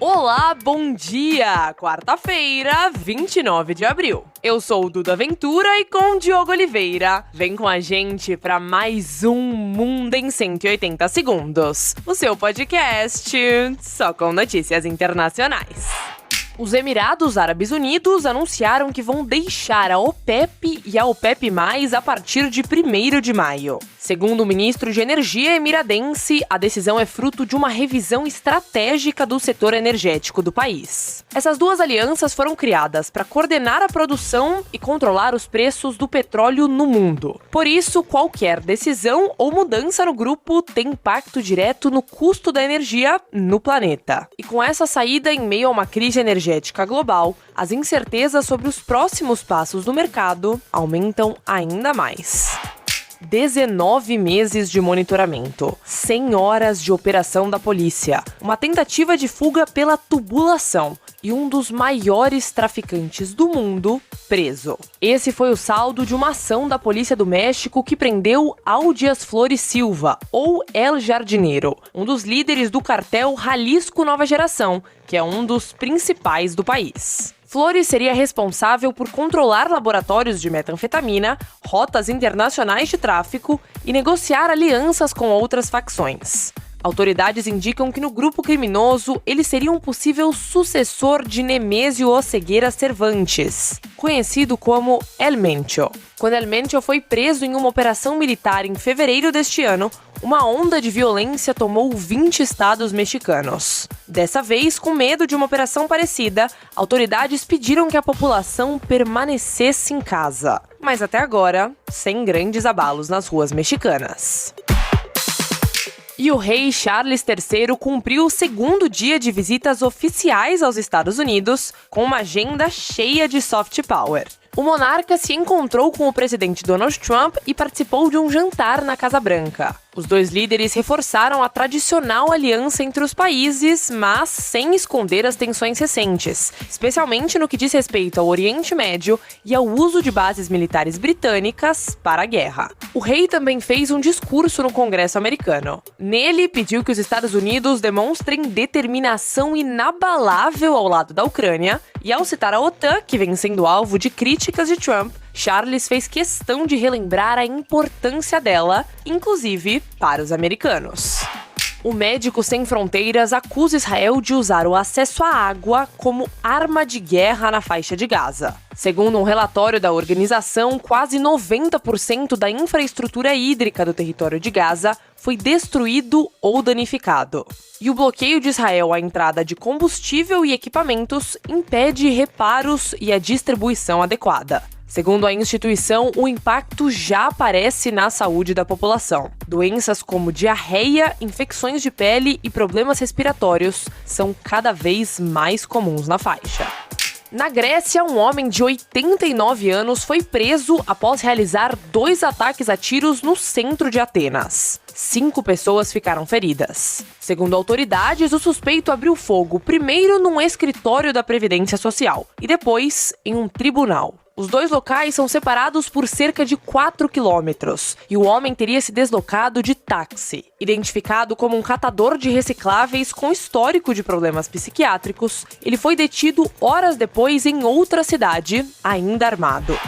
Olá, bom dia! Quarta-feira, 29 de abril. Eu sou o Duda Ventura e com o Diogo Oliveira. Vem com a gente para mais um Mundo em 180 Segundos. O seu podcast só com notícias internacionais. Os Emirados Árabes Unidos anunciaram que vão deixar a OPEP e a OPEP+, a partir de 1º de maio. Segundo o ministro de Energia emiradense, a decisão é fruto de uma revisão estratégica do setor energético do país. Essas duas alianças foram criadas para coordenar a produção e controlar os preços do petróleo no mundo. Por isso, qualquer decisão ou mudança no grupo tem impacto direto no custo da energia no planeta. E com essa saída em meio a uma crise energética global, as incertezas sobre os próximos passos do mercado aumentam ainda mais. 19 meses de monitoramento, 100 horas de operação da polícia, uma tentativa de fuga pela tubulação e um dos maiores traficantes do mundo preso. Esse foi o saldo de uma ação da Polícia do México que prendeu Audias Flores Silva, ou El Jardineiro, um dos líderes do cartel Jalisco Nova Geração, que é um dos principais do país. Flores seria responsável por controlar laboratórios de metanfetamina, rotas internacionais de tráfico e negociar alianças com outras facções. Autoridades indicam que no grupo criminoso ele seria um possível sucessor de Nemésio Oseguera Cervantes, conhecido como El Mencho. Quando El Mencho foi preso em uma operação militar em fevereiro deste ano, uma onda de violência tomou 20 estados mexicanos. Dessa vez, com medo de uma operação parecida, autoridades pediram que a população permanecesse em casa. Mas até agora, sem grandes abalos nas ruas mexicanas. E o rei Charles III cumpriu o segundo dia de visitas oficiais aos Estados Unidos, com uma agenda cheia de soft power. O monarca se encontrou com o presidente Donald Trump e participou de um jantar na Casa Branca. Os dois líderes reforçaram a tradicional aliança entre os países, mas sem esconder as tensões recentes, especialmente no que diz respeito ao Oriente Médio e ao uso de bases militares britânicas para a guerra. O rei também fez um discurso no Congresso americano. Nele, pediu que os Estados Unidos demonstrem determinação inabalável ao lado da Ucrânia, e ao citar a OTAN, que vem sendo alvo de críticas de Trump, Charles fez questão de relembrar a importância dela, inclusive para os americanos. O Médicos Sem Fronteiras acusa Israel de usar o acesso à água como arma de guerra na faixa de Gaza. Segundo um relatório da organização, quase 90% da infraestrutura hídrica do território de Gaza foi destruído ou danificado. E o bloqueio de Israel à entrada de combustível e equipamentos impede reparos e a distribuição adequada. Segundo a instituição, o impacto já aparece na saúde da população. Doenças como diarreia, infecções de pele e problemas respiratórios são cada vez mais comuns na faixa. Na Grécia, um homem de 89 anos foi preso após realizar 2 ataques a tiros no centro de Atenas. 5 pessoas ficaram feridas. Segundo autoridades, o suspeito abriu fogo primeiro num escritório da Previdência Social e depois em um tribunal. Os 2 locais são separados por cerca de 4 quilômetros e o homem teria se deslocado de táxi. Identificado como um catador de recicláveis com histórico de problemas psiquiátricos, ele foi detido horas depois em outra cidade, ainda armado.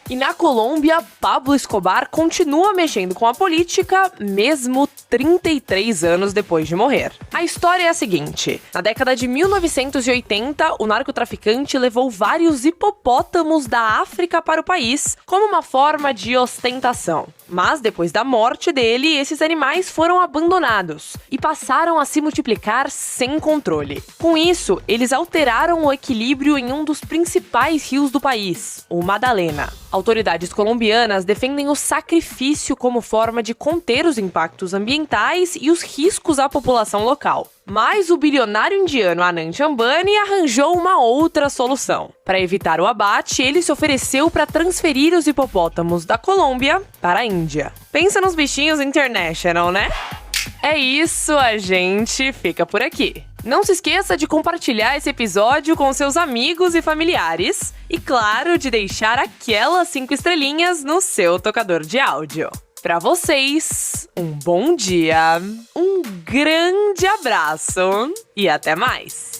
E na Colômbia, Pablo Escobar continua mexendo com a política, mesmo 33 anos depois de morrer. A história é a seguinte: na década de 1980, o narcotraficante levou vários hipopótamos da África para o país como uma forma de ostentação. Mas depois da morte dele, esses animais foram abandonados e passaram a se multiplicar sem controle. Com isso, eles alteraram o equilíbrio em um dos principais rios do país, o Madalena. Autoridades colombianas defendem o sacrifício como forma de conter os impactos ambientais e os riscos à população local. Mas o bilionário indiano Anand Ambani arranjou uma outra solução. Para evitar o abate, ele se ofereceu para transferir os hipopótamos da Colômbia para a Índia. Pensa nos bichinhos international, né? É isso, a gente fica por aqui. Não se esqueça de compartilhar esse episódio com seus amigos e familiares. E, claro, de deixar aquelas 5 estrelinhas no seu tocador de áudio. Para vocês, um bom dia, um grande abraço e até mais!